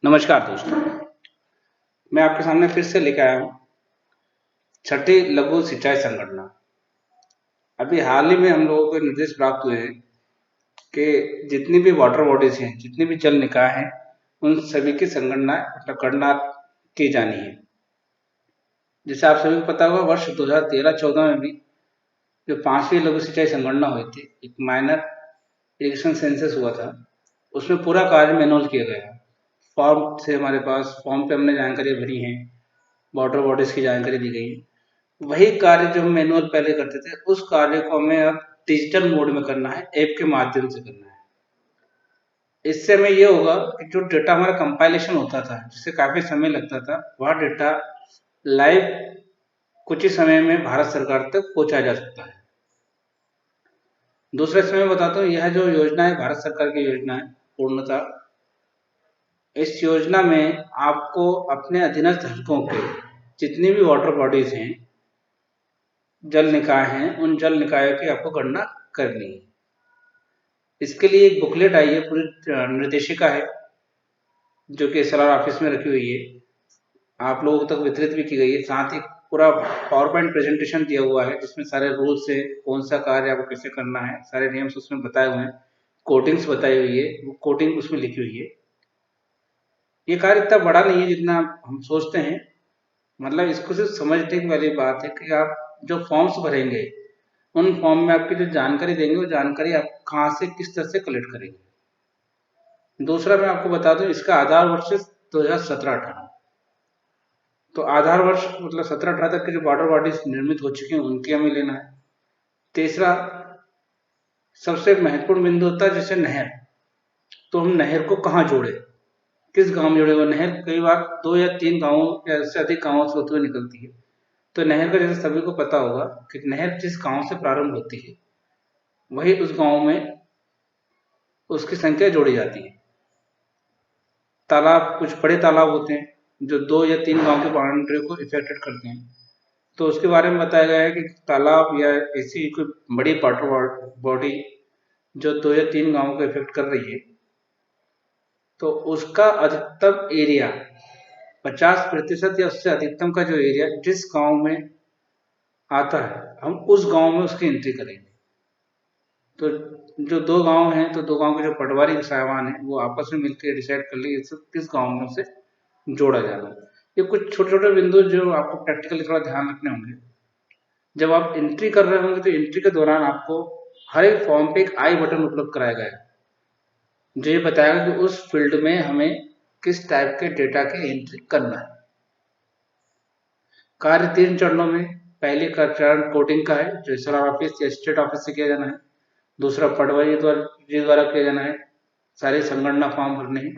नमस्कार दोस्तों, मैं आपके सामने फिर से लेकर आया हूँ छठी लघु सिंचाई संगणना। अभी हाल ही में हम लोगों को निर्देश प्राप्त हुए हैं कि जितनी भी वाटर बॉडीज हैं, जितनी भी जल निकाय हैं, उन सभी की संगणना मतलब गणना की जानी है। जैसे आप सभी को पता होगा, वर्ष 2013-14 में भी जो 5वीं लघु सिंचाई संगणना हुई थी, एक माइनर इरिगेशन सेंसस हुआ था, उसमें पूरा कार्य मैनुअल किया गया है। फॉर्म थे हमारे पास, फॉर्म पे हमने जानकारी भरी है, वाटर बॉडीज की जानकारी दी गई है। वही कार्य जो हम मैनुअल पहले करते थे, उस कार्य को हमें अब डिजिटल मोड में करना है, ऐप के माध्यम से करना है। इससे हमें ये होगा कि जो डेटा हमारा कंपाइलेशन होता था, जिससे काफी समय लगता था, वह डेटा लाइव कुछ ही समय में भारत सरकार तक पहुंचाया जा सकता है। दूसरे समय बताता हूँ, यह जो योजना है भारत सरकार की योजना है पूर्णतः। इस योजना में आपको अपने अधीनस्थ हलकों के जितनी भी वाटर बॉडीज हैं, जल निकाय हैं, उन जल निकायों की आपको गणना करनी है। इसके लिए एक बुकलेट आई है, पूरी निर्देशिका है, जो कि एसएलआर ऑफिस में रखी हुई है, आप लोगों तक वितरित भी की गई है। साथ ही पूरा पावर पॉइंट प्रेजेंटेशन दिया हुआ है, जिसमें सारे रूल्स है, कौन सा कार्य आपको कैसे करना है, सारे नियम्स उसमें बताए हुए हैं, कोटिंग्स बताई हुई है, वो कोटिंग उसमें लिखी हुई है। ये कार्य इतना बड़ा नहीं है जितना हम सोचते हैं। मतलब इसको सिर्फ समझने की वाली बात है कि आप जो फॉर्म्स भरेंगे, उन फॉर्म में आपकी जो जानकारी देंगे, वो जानकारी आप कहाँ से किस तरह से कलेक्ट करेंगे। दूसरा मैं आपको बता दूं, इसका आधार वर्ष 2017-18। तो आधार वर्ष मतलब 17-18 तक के जो वाटर बॉडीज निर्मित हो चुके हैं, उनके हमें लेना है। तीसरा सबसे महत्वपूर्ण बिंदु होता है जैसे नहर। तो हम नहर को कहाँ जोड़े, किस गांव में जोड़े। वो नहर कई बार 2 या 3 गांवों या इससे अधिक गांवों से होते हुए निकलती है। तो नहर का जैसे सभी को पता होगा कि नहर जिस गांव से प्रारंभ होती है, वही उस गांव में उसकी संख्या जोड़ी जाती है। तालाब, कुछ बड़े तालाब होते हैं जो 2 या 3 गांव के बाउंड्री को इफेक्टेड करते हैं, तो उसके बारे में बताया गया है कि तालाब या ऐसी कोई बड़ी वाटर बॉडी जो 2 या 3 गांवों को इफेक्ट कर रही है, तो उसका अधिकतम एरिया 50% या उससे अधिकतम का जो एरिया जिस गांव में आता है, हम उस गांव में उसकी एंट्री करेंगे। तो जो 2 गांव हैं, तो 2 गांव के जो पटवारी साहबान हैं, वो आपस में मिलकर डिसाइड कर लिए किस गांव में उसे जोड़ा जाना है। ये कुछ छोटे छोटे बिंदु जो आपको प्रैक्टिकली थोड़ा ध्यान रखने होंगे। जब आप एंट्री कर रहे होंगे, तो एंट्री के दौरान आपको हर एक फॉर्म पे एक आई बटन उपलब्ध कराया गया है, जो ये बताएगा कि उस फील्ड में हमें किस टाइप के डेटा की एंट्री करना है। कार्य 3 चरणों में, पहले का चरण कोडिंग का है, जो एसआरआर ऑफिस या स्टेट ऑफिस से किया जाना है। दूसरा पटवारी द्वारा किया जाना है, सारे संगणना फॉर्म भरने हैं।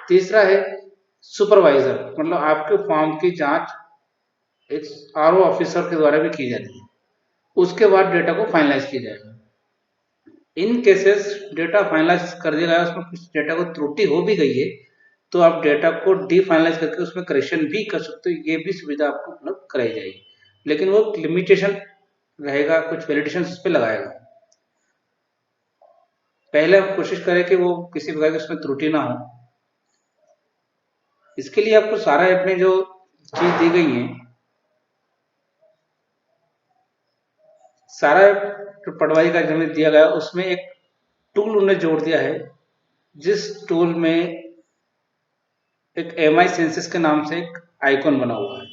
तीसरा है सुपरवाइजर, मतलब आपके फॉर्म की जांच एक आरओ ऑफिसर के द्वारा भी की जाती है। उसके बाद डेटा को फाइनलाइज किया जाएगा। इन केसेस डेटा फाइनलाइज कर दिया गया, उसमें कुछ डेटा को त्रुटि हो भी गई है, तो आप डेटा को डीफाइनलाइज करके उसमें करेक्शन भी कर सकते हो। ये भी सुविधा आपको उपलब्ध कराई जाएगी, लेकिन वो लिमिटेशन रहेगा, कुछ वैलिडेशन उस पर लगाएगा। पहले आप कोशिश करें कि वो किसी प्रकार की उसमें त्रुटि ना हो। इसके लिए आपको सारा अपने जो चीज दी गई है, सारा जो पटवारी का हमें दिया गया, उसमें एक टूल उन्हें जोड़ दिया है, जिस टूल में एक एमआई सेंसस के नाम से एक आइकॉन बना हुआ है।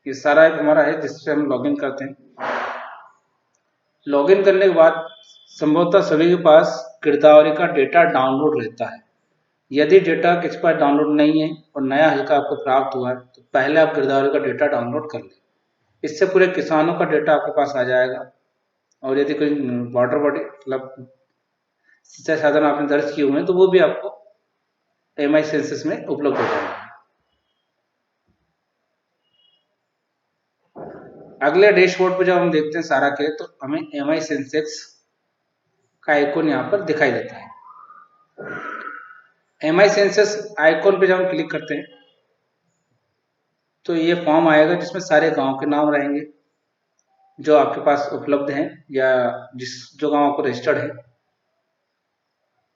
ये सारा ऐप हमारा है, जिससे हम लॉगिन करते हैं। लॉगिन करने के बाद संभवतः सभी के पास गिरदावरी का डेटा डाउनलोड रहता है। यदि डेटा किसी पास डाउनलोड नहीं है और नया हल्का आपको प्राप्त हुआ है, तो पहले आप गिरदावरी का डेटा डाउनलोड कर लें। इससे पूरे किसानों का डेटा आपके पास आ जाएगा। और यदि कोई वाटर बॉडी मतलब सिंचाई साधन आपने दर्ज किए हुए हैं, तो वो भी आपको एमआई सेंसस में उपलब्ध हो जाएगा। अगले डैशबोर्ड पर जब हम देखते हैं सारा के, तो हमें एमआई सेंसेक्स का आइकॉन यहाँ पर दिखाई देता है। एमआई सेंसस आइकॉन पे जब हम क्लिक करते हैं, तो ये फॉर्म आएगा जिसमें सारे गांव के नाम रहेंगे जो आपके पास उपलब्ध हैं, या जो गांव आपको रजिस्टर्ड है।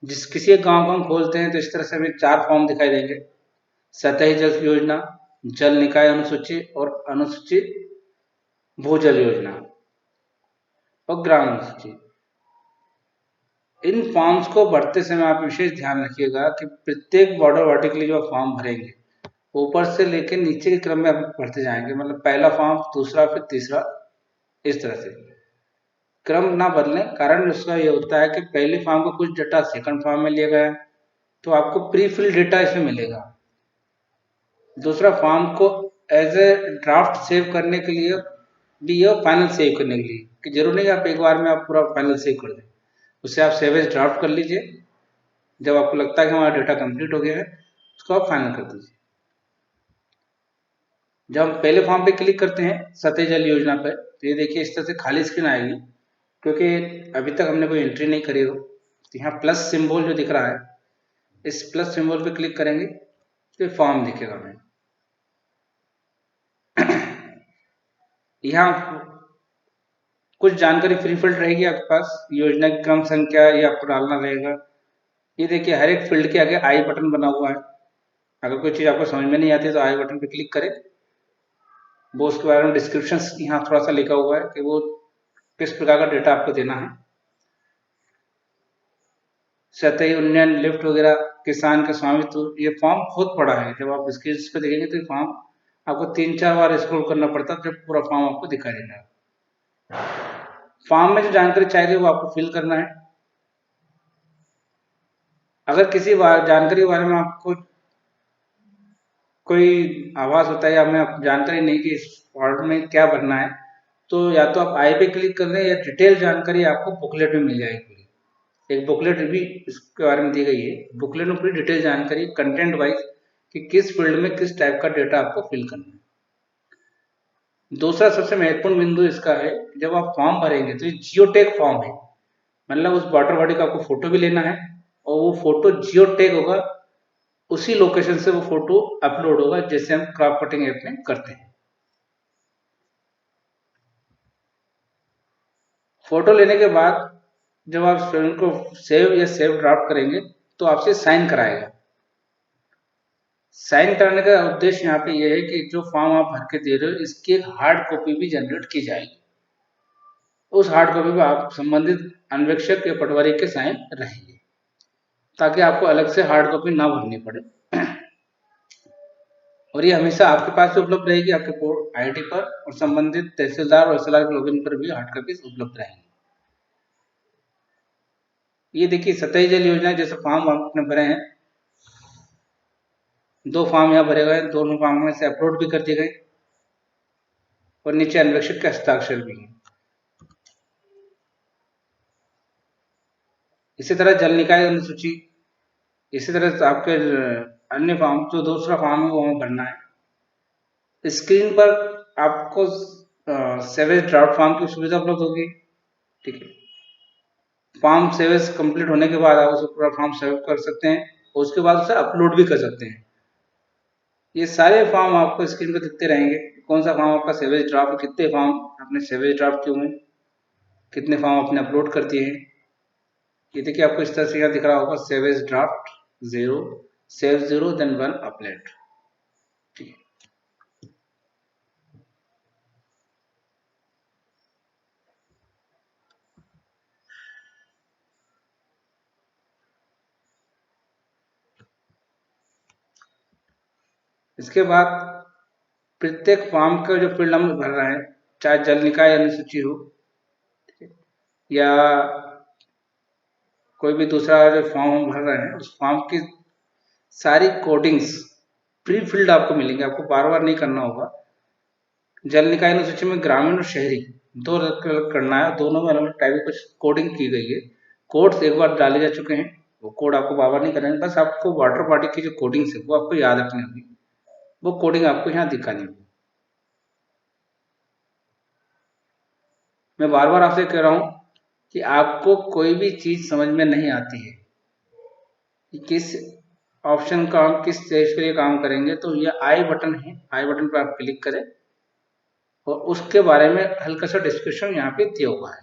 जिस किसी एक गांव को हम खोलते हैं, तो इस तरह से हमें 4 फॉर्म दिखाई देंगे। सतही जल योजना, जल निकाय अनुसूची और अनुसूचित भूजल योजना और ग्राम अनुसूची। इन फॉर्म्स को भरते समय आप विशेष ध्यान रखिएगा कि प्रत्येक बॉर्डर बॉडी के लिए जो फॉर्म भरेंगे ऊपर से लेकर नीचे के क्रम में आप भरते जाएंगे, मतलब पहला फॉर्म, दूसरा, फिर तीसरा, इस तरह से क्रम ना बदलें। कारण उसका ये होता है कि पहले फॉर्म का कुछ डेटा सेकंड फॉर्म में लिया गया है तो आपको प्री फिल डेटा इसमें मिलेगा। दूसरा, फॉर्म को एज ए ड्राफ्ट सेव करने के लिए भी या फाइनल सेव करने के लिए, कि जरूर नहीं आप एक बार में आप पूरा फाइनल सेव कर दें, उससे आप सेव एज ड्राफ्ट कर लीजिए। जब आपको लगता है कि हमारा डेटा कंप्लीट हो गया है उसको आप फाइनल कर दीजिए। जब हम पहले फॉर्म पे क्लिक करते हैं सतही जल योजना पर, तो ये देखिए इस तरह से खाली स्क्रीन आएगी, क्योंकि अभी तक हमने कोई एंट्री नहीं करी हो। तो यहाँ प्लस सिंबल जो दिख रहा है, इस प्लस सिंबल पे क्लिक करेंगे तो फॉर्म दिखेगा हमें। यहाँ कुछ जानकारी फ्री फील्ड रहेगी आपके पास, योजना की क्रम संख्या ये आपको डालना रहेगा। ये देखिए हर एक फील्ड के आगे आई बटन बना हुआ है। अगर कोई चीज़ आपको समझ में नहीं आती तो आई बटन पे क्लिक करें। वो उसके बारे में डिस्क्रिप्शन यहाँ थोड़ा सा लिखा हुआ है कि वो किस प्रकार का डेटा आपको देना है। सतही उन्नयन, लिफ्ट वगैरह, किसान का स्वामित्व, ये फॉर्म बहुत बड़ा है। जब आप स्क्रीन पे देखेंगे तो ये फॉर्म आपको 3-4 बार स्क्रॉल करना पड़ता है जब पूरा फॉर्म आपको दिखाई देगा। फॉर्म में जो जानकारी चाहिए वो आपको फिल करना है। अगर किसी जानकारी के बारे में आपको कोई आभास होता है या हमें जानकारी नहीं कि इस फॉर्म में क्या भरना है, तो या तो आप आई पे क्लिक कर लें या डिटेल जानकारी आपको बुकलेट में मिल जाएगी। एक बुकलेट भी इसके बारे में दी गई है। बुकलेट में पूरी डिटेल जानकारी कंटेंट वाइज कि किस फील्ड में किस टाइप का डेटा आपको फिल करना है। दूसरा सबसे महत्वपूर्ण बिंदु इसका है, जब आप फॉर्म भरेंगे तो ये जियोटैग फॉर्म है, मतलब उस वाटर बॉडी का आपको फोटो भी लेना है और वो फोटो जियोटैग होगा, उसी लोकेशन से वो फोटो अपलोड होगा जैसे हम क्रॉप कटिंग ऐप में करते हैं। फोटो लेने के बाद जब आप फिल्म को सेव या सेव ड्राफ्ट करेंगे तो आपसे साइन कराएगा। साइन कराने का उद्देश्य यहाँ पे ये है कि जो फॉर्म आप भर के दे रहे हो इसकी एक हार्ड कॉपी भी जनरेट की जाएगी। उस हार्ड कॉपी पर आप संबंधित अन्वेक्षक या पटवारी के साइन रहेंगे, ताकि आपको अलग से हार्ड कॉपी ना भरनी पड़े। और ये हमेशा आपके पास उपलब्ध रहेगी, आपके पोर्ट आईडी पर, और संबंधित तहसीलदार और एसएलआर के लॉगिन पर भी हार्ड कॉपी उपलब्ध रहेंगी। ये देखिए सतही जल योजना जैसे फॉर्म आपने भरे हैं, 2 फॉर्म यहाँ भरे गए, दोनों फॉर्म में से अपलोड भी कर दिए गए और नीचे अन्वेक्षक के हस्ताक्षर भी हैं। इसी तरह जल निकाय अनुसूची, इसी तरह से आपके अन्य फॉर्म, जो दूसरा फॉर्म है वो हमें भरना है। स्क्रीन पर आपको सेवेज ड्राफ्ट फॉर्म की सुविधा उपलब्ध होगी। ठीक है, फॉर्म सेवेज कंप्लीट होने के बाद आप उसे पूरा फॉर्म सेव कर सकते हैं और उसके बाद उसे अपलोड भी कर सकते हैं। ये सारे फॉर्म आपको स्क्रीन पर दिखते रहेंगे, कौन सा फॉर्म आपका सेवेज ड्राफ्ट, कितने फॉर्म आपने सेवेज ड्राफ्ट किए हुए, कितने फॉर्म आपने अपलोड कर दिए हैं। ये देखिए आपको इस तरह से यहाँ दिख रहा होगा saves draft 0, save 0, then 1 upload. ठीक है, इसके बाद प्रत्येक फॉर्म का जो फील्ड हम भर रहे हैं, चाहे जल निकाय अनुसूची हो या कोई भी दूसरा जो फॉर्म हम भर रहे हैं, उस फॉर्म की सारी कोडिंग्स प्री फिल्ड आपको मिलेंगे, आपको बार बार नहीं करना होगा। जल निकाय अनुसूची में ग्रामीण और शहरी दो अलग करना है, दोनों में अलग अलग टाइप की कुछ कोडिंग की गई है। कोड्स एक बार डाले जा चुके हैं, वो कोड आपको बार बार नहीं करेंगे, बस आपको वाटर बॉडी की जो कोडिंग्स है वो आपको याद रखनी होगी, वो कोडिंग आपको यहाँ दिखानी होगी। मैं बार बार आपसे कह रहा हूँ कि आपको कोई भी चीज समझ में नहीं आती है कि किस ऑप्शन का हम किस स्टेज के लिए काम करेंगे, तो ये आई बटन है, आई बटन पर आप क्लिक करें और उसके बारे में हल्का सा डिस्क्रिप्शन यहाँ पे दिया हुआ है।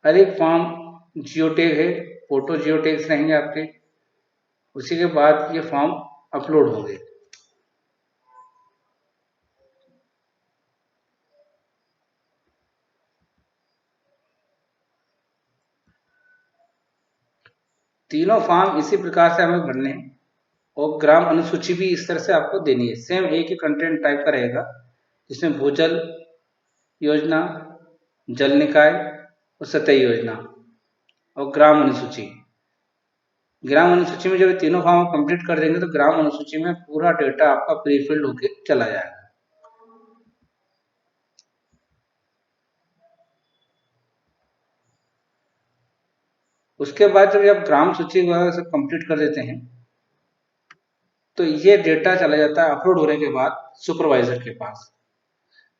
हर एक फॉर्म जियो टैग है, फोटो जियो टैग्स रहेंगे आपके। उसी के बाद ये फॉर्म अपलोड होंगे। तीनों फॉर्म इसी प्रकार से हमें भरने हैं और ग्राम अनुसूची भी इस तरह से आपको देनी है। सेम एक ही कंटेंट टाइप का रहेगा जिसमें भूजल योजना, जल निकाय और सतही योजना और ग्राम अनुसूची। ग्राम अनुसूची में जब ये तीनों फॉर्म कंप्लीट कर देंगे तो ग्राम अनुसूची में पूरा डेटा आपका प्री फिल्ड होके चला जाएगा। उसके बाद जब आप ग्राम सूची वगैरह सब कंप्लीट कर देते हैं तो ये डेटा चला जाता है अपलोड होने के बाद सुपरवाइजर के पास।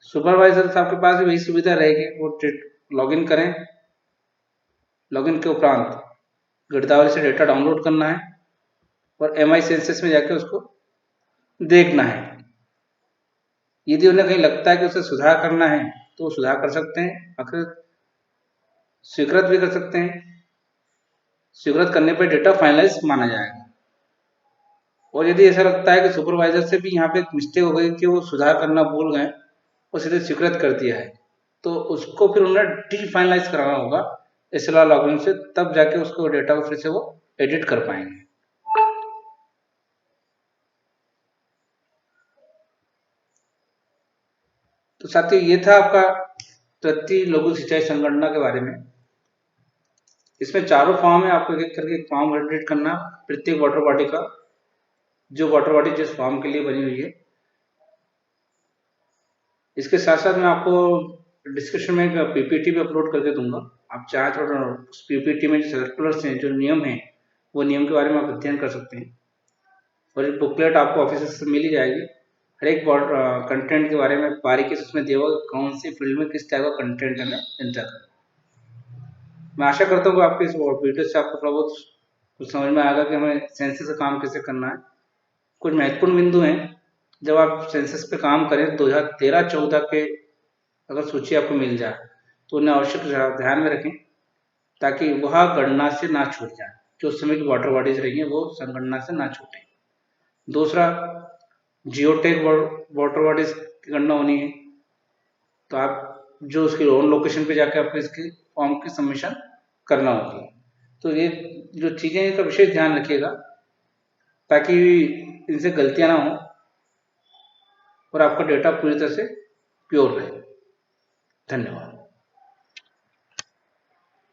सुपरवाइजर साहब के पास भी वही सुविधा रहेगी, वो लॉगिन करें, लॉगिन के उपरांत गिरदावरी से डेटा डाउनलोड करना है और MI सेंसस में जाके उसको देखना है। यदि उन्हें कहीं लगता है कि उसे सुधार करना है तो वो सुधार कर सकते हैं, आखिर स्वीकृत भी कर सकते हैं। स्वीकृत करने पर डेटा फाइनलाइज माना जाएगा। और यदि ऐसा लगता है कि सुपरवाइजर से भी यहाँ पे मिस्टेक हो गई कि वो सुधार करना भूल गए और सीधे स्वीकृत कर दिया है, तो उसको फिर उन्हें डीफाइनलाइज कराना होगा SLR लॉगिन से, तब जाके उसको डेटा को फिर से वो एडिट कर पाएंगे। तो साथियों ये था आपका तृतीय लघु सिंचाई संगणना के बारे में। इसमें चारों फॉर्म है, आपको एक एक करके एक फॉर्म एडिट करना प्रत्येक वाटर बॉडी का, जो वाटर बॉडी जिस फॉर्म के लिए बनी हुई है। इसके साथ साथ मैं आपको डिस्क्रिप्शन में एक PPT भी अपलोड करके दूंगा। आप चाहे तो उस PPT में जो सर्कुलर्स हैं, जो नियम हैं, वो नियम के बारे में आप अध्ययन कर सकते हैं। और एक बुकलेट आपको ऑफिस से मिल ही जाएगी, हर एक कंटेंट के बारे में बारीकी से उसमें दिया हुआ कौन सी फील्ड में किस टाइप का कंटेंट हमें एंटर करना। मैं आशा करता हूँ कि आपके इस वीडियो से आपको थोड़ा बहुत कुछ समझ में आएगा कि हमें सेंसस का काम कैसे करना है। कुछ महत्वपूर्ण बिंदु हैं, जब आप सेंसस पे काम करें 2013-14 के अगर सूची आपको मिल जाए तो उन्हें आवश्यक ध्यान में रखें ताकि वह गणना से ना छूट जाए। जो उस समय की वाटर बॉडीज रही हैं वो संगणना से ना छूटें। दूसरा, जियोटैग वाटर बॉडीज की गणना होनी है, तो आप जो उसकी ओन लोकेशन पे जाकर आपको इसकी फॉर्म की सबमिशन करना होगी। तो ये जो चीज़ें हैं इसका विशेष ध्यान रखिएगा ताकि इनसे गलतियां ना हो और आपका डेटा पूरी तरह से प्योर रहे। धन्यवाद।